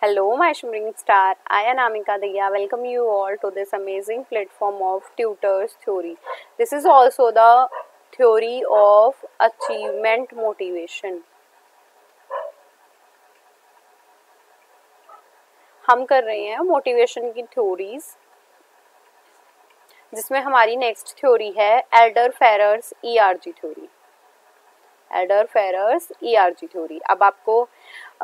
Hello, my shimmering star. I am Amika Diya. Welcome you all to this amazing platform of tutors theory. This is also the theory of achievement motivation. हम कर रहे हैं motivation की theories, जिसमें हमारी next theory है Elder Ferrers ERG theory. Elder Ferrers ERG theory. अब आपको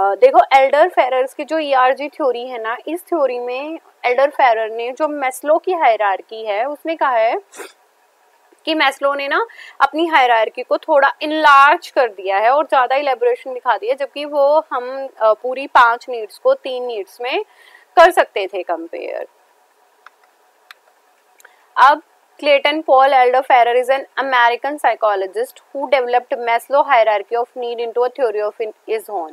देखो, एल्डर फेरर्स की जो ईआरजी थ्योरी है ना, इस थ्योरी में एल्डर फेरर ने जो मैस्लो की हायरार्की है उसने कहा है कि मैस्लो ने ना अपनी हायरार्की को थोड़ा इनलार्ज कर दिया है और ज्यादा इलेबोरेशन दिखा दिया, जबकि वो हम पूरी 5 नीड्स को 3 नीड्स में कर सकते थे कंपेयर. अब Clayton Paul Elder Ferrer is an American psychologist who developed Maslow hierarchy of need into a theory of his own,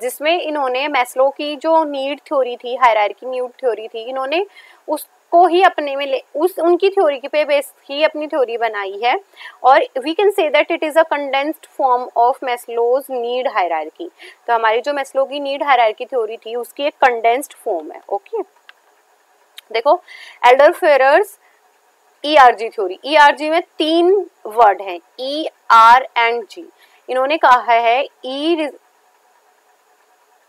जिसमें इन्होंने मैस्लो की जो नीड थ्योरी थी, हायरार्की नीड थ्योरी थी, इन्होंने उसको ही अपने में उनकी थ्योरी के पे बेस ही अपनी थ्योरी बनाई है. और we can say that it is a condensed form of Maslow's need hierarchy. तो हमारी जो मैस्लो की नीड हायरार्की थ्योरी थी उसकी एक कंडेंस्ड फॉर्म है. ओके, देखो Elder Ferrers ERG theory. ERG में 3 वर्ड हैं, ई, आर एंड जी. इन्होंने कहा है E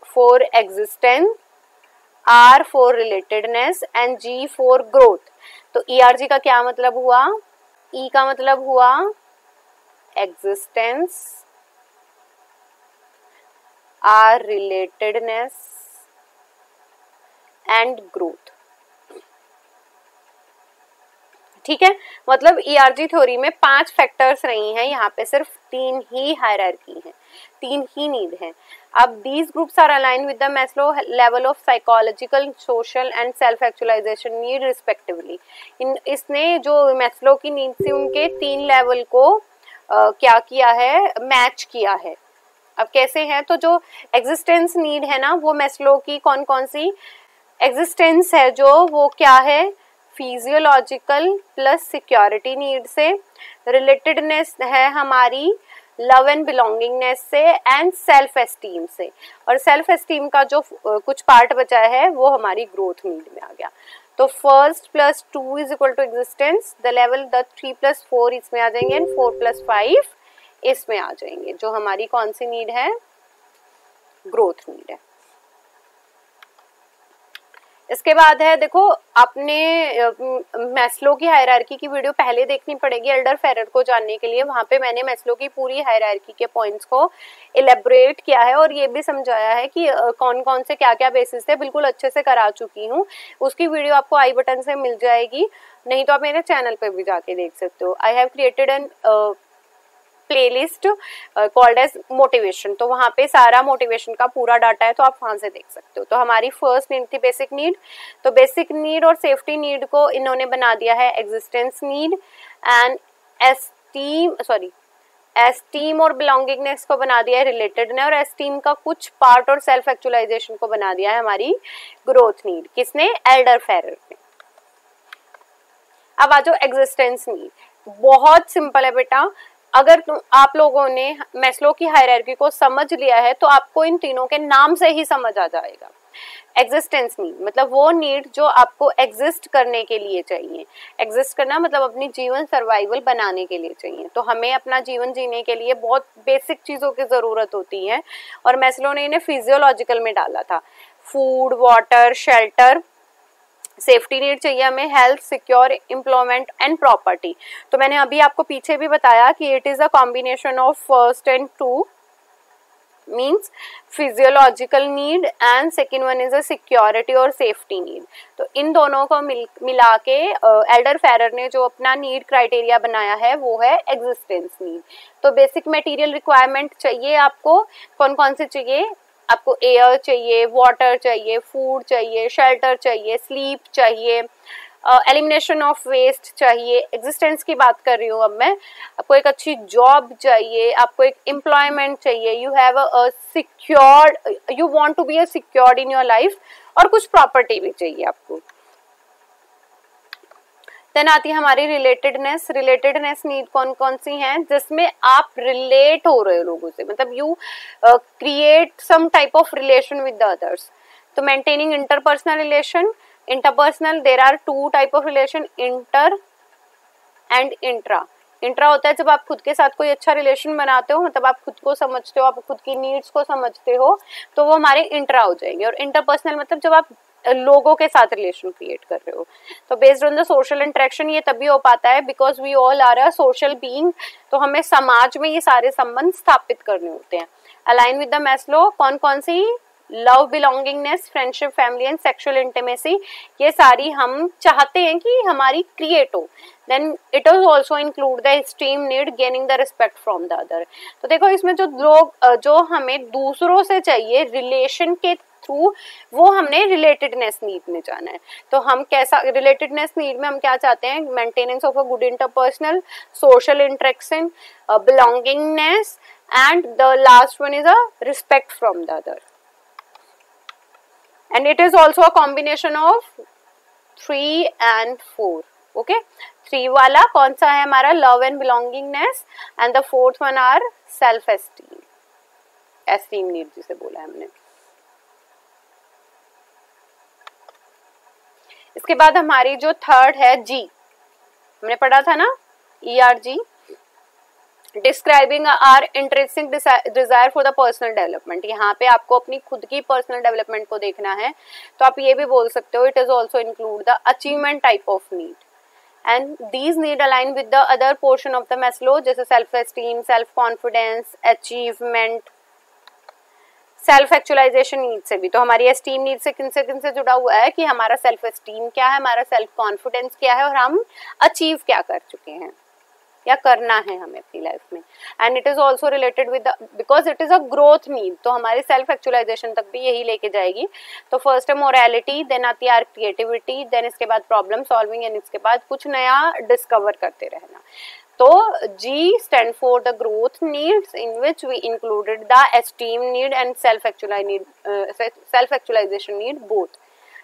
for existence, R for relatedness and G for growth. तो ईआरजी का क्या मतलब हुआ? ई का मतलब हुआ existence, R relatedness and growth. ठीक है, मतलब ईआरजी थ्योरी में 5 फैक्टर्स रही हैं, यहाँ पे सिर्फ 3 ही हायरार्की हैं, 3 ही नीड हैं. अब these groups are align with the Maslow level of psychological, social and self actualisation need respectively. इसने जो मैस्लो की नीड थी उनके 3 लेवल को क्या किया है, मैच किया है. अब कैसे है? तो जो एग्जिस्टेंस नीड है ना, वो मैस्लो की कौन कौन सी एग्जिस्टेंस है, जो वो क्या है, फिजियोलॉजिकल प्लस सिक्योरिटी नीड से. रिलेटेडनेस है हमारी लव एंड बिलोंगिंगनेस से एंड सेल्फ एस्टीम से. और सेल्फ एस्टीम का जो कुछ पार्ट बचा है वो हमारी ग्रोथ नीड में आ गया. तो first plus 2 is equal to existence, the level the 3 plus 4 इसमें आ जाएंगे एंड 4 प्लस 5 इसमें आ जाएंगे, जो हमारी कौन सी नीड है, ग्रोथ नीड है. इसके बाद है, देखो अपने मैस्लो की हायरार्की की वीडियो पहले देखनी पड़ेगी एल्डर फेरर को जानने के लिए. वहां पे मैंने मैस्लो की पूरी हायरार्की के पॉइंट्स को इलेबोरेट किया है और ये भी समझाया है कि कौन कौन से क्या क्या बेसिस थे, बिल्कुल अच्छे से करा चुकी हूँ. उसकी वीडियो आपको आई बटन से मिल जाएगी, नहीं तो आप मेरे चैनल पर भी जाके देख सकते हो. I have created an playlist called as motivation, तो वहाँ पे सारा मोटिवेशन का पूरा डाटा है, तो आप वहाँ से देख सकते हो. तो हमारी फर्स्ट नीड थी बेसिक नीड. तो बेसिक नीड और सेफ्टी नीड को इन्होंने बना दिया है एग्जिस्टेंस नीड, एंड एस्टीम और बिलोंगिंगनेस को बना दिया है रिलेटेड ने, और एस्टीम का कुछ पार्ट और सेल्फ एक्चुअलाइजेशन को बना दिया है हमारी ग्रोथ नीड. किसने? एल्डर फेरर ने. अब आ जाओ एग्जिस्टेंस नीड. बहुत सिंपल है बेटा. अगर आप लोगों ने मैस्लो की हायरार्की को समझ लिया है तो आपको इन तीनों के नाम से ही समझ आ जाएगा. एग्जिस्टेंस नीड मतलब वो नीड जो आपको एग्जिस्ट करने के लिए चाहिए. एग्जिस्ट करना मतलब अपनी जीवन सर्वाइवल बनाने के लिए चाहिए. तो हमें अपना जीवन जीने के लिए बहुत बेसिक चीजों की जरूरत होती है, और मैस्लो ने इन्हें फिजियोलॉजिकल में डाला था. Food, water, shelter. Safety need चाहिए हमें, health, secure employment and property. तो मैंने अभी आपको पीछे भी बताया कि it is a combination of first and 2 means physiological need, and second one is a security और सेफ्टी नीड. तो इन दोनों को मिला के एल्डर फेरर ने जो अपना नीड क्राइटेरिया बनाया है वो है एग्जिस्टेंस नीड. तो बेसिक मटेरियल रिक्वायरमेंट चाहिए आपको. कौन कौन से चाहिए? आपको एयर चाहिए, वाटर चाहिए, फूड चाहिए, शेल्टर चाहिए, स्लीप चाहिए, एलिमिनेशन ऑफ वेस्ट चाहिए. एग्जिस्टेंस की बात कर रही हूँ अब मैं. आपको एक अच्छी जॉब चाहिए, आपको एक एम्प्लॉयमेंट चाहिए, you have a secured, you want to be a secured in your life, और कुछ प्रॉपर्टी भी चाहिए आपको. देन आती है हमारी रिलेटेडनेस. रिलेटेडनेस नीड कौन कौन सी हैं? जिसमें आप रिलेट हो रहे हो लोगों से, मतलब you create some type of relation with the others. तो maintaining interpersonal relation, interpersonal there are two type of relation, inter and intra. Intra होता है जब आप खुद के साथ कोई अच्छा रिलेशन बनाते हो, मतलब आप खुद को समझते हो, आप खुद की नीड्स को समझते हो, तो वो हमारे इंट्रा हो जाएंगे। और इंटरपर्सनल मतलब जब आप लोगों के साथ रिलेशन क्रिएट कर रहे हो। तो based on the social interaction ये तभी हो पाता है because we all are a social being, तो हमें समाज में ये सारे संबंध स्थापित करने होते हैं। अलाइन विद द मैस्लो कौन कौन सी, love, belongingness, friendship, family and sexual intimacy, ये सारी हम चाहते हैं कि हमारी क्रिएट हो। Then it is also include the esteem need, gaining the respect from the other. तो देखो इसमें जो लोग जो हमें दूसरों से चाहिए रिलेशन के थ्रू, वो हमने रिलेटेडनेस नीड में जाना है। तो हम कैसा रिलेटेडनेस नीड में हम क्या चाहते हैं, maintenance of a good interpersonal social interaction, belongingness and the last one is a respect from the other. And it is also a combination of 3 and 4. Okay, 3 वाला कौन सा है हमारा, love and belongingness, and the 4th one are self esteem, esteem need जिसे बोला है हमने। इसके बाद हमारी जो थर्ड है जी, हमने पढ़ा था ना, ERG, describing are interesting desire for the personal development. यहाँ पे आपको अपनी खुद की पर्सनल डेवलपमेंट को देखना है, तो आप ये भी बोल सकते हो it is also include the achievement type of need, and these need align with the other portion of the Maslow, जैसे self esteem, self confidence, achievement, self actualisation need से भी। तो हमारी एस्टीम नीड से किनसे जुड़ा हुआ है कि हमारा सेल्फ एस्टीम क्या है, हमारा सेल्फ कॉन्फिडेंस क्या है, और हम अचीव क्या कर चुके हैं या करना है हमें अपनी लाइफ में। And it is also related with because it is a growth need, तो हमारे सेल्फ एक्चुअलाइजेशन तक भी यही लेके जाएगी। तो फर्स्ट है मोरालिटी, देन आती है क्रिएटिविटी, देन इसके बाद प्रॉब्लम सॉल्विंग, एंड इसके बाद कुछ नया डिस्कवर करते रहना। तो G stand for the growth needs in which we included the esteem need and self actualisation need both,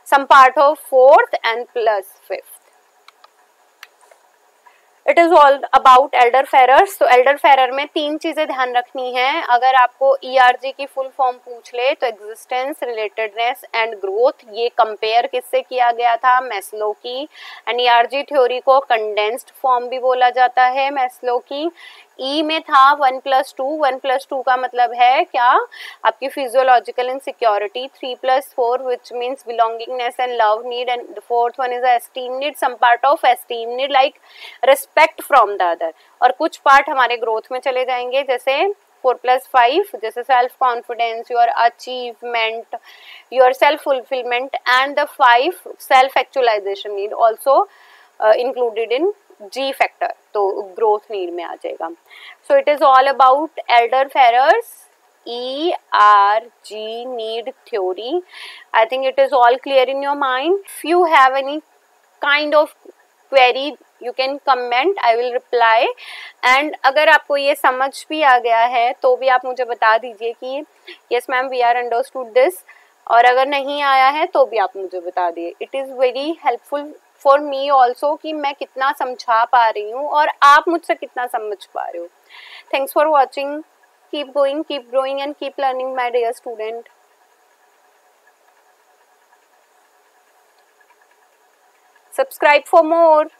some part of 4th and plus 5th। It is all about Alderfer's. तो Alderfer में 3 चीजें ध्यान रखनी है। अगर आपको ERG की full form पूछ ले तो एग्जिस्टेंस, रिलेटेडनेस एंड ग्रोथ, ये कंपेयर किससे किया गया था, मैस्लो की। एंड ERG थ्योरी को कंडेंस्ड फॉर्म भी बोला जाता है मैस्लो की। ई में था 1+2, 1+2 का मतलब है क्या, आपकी physiological insecurity, 3+4 which means belongingness and love need, and the 4th one is esteem need, some part of esteem need like respect from the other, और कुछ पार्ट हमारे ग्रोथ में चले जाएंगे जैसे 4+5 जैसे self confidence, your achievement, your self fulfilment, and the 5 self actualisation need also included in G factor, तो growth need में आ जाएगा। So it is all about Alderfer's ERG need theory. I think it is all clear in your mind. If you have any kind of query, you can comment, I will reply. And अगर आपको ये समझ भी आ गया है तो भी आप मुझे बता दीजिए कि yes ma'am we are understood this, और अगर नहीं आया है तो भी आप मुझे बता दिए। It is very helpful for me also कि मैं कितना समझा पा रही हूँ और आप मुझसे कितना समझ पा रहे हो। Thanks for watching. Keep going, keep growing and keep learning my dear student. Subscribe for more.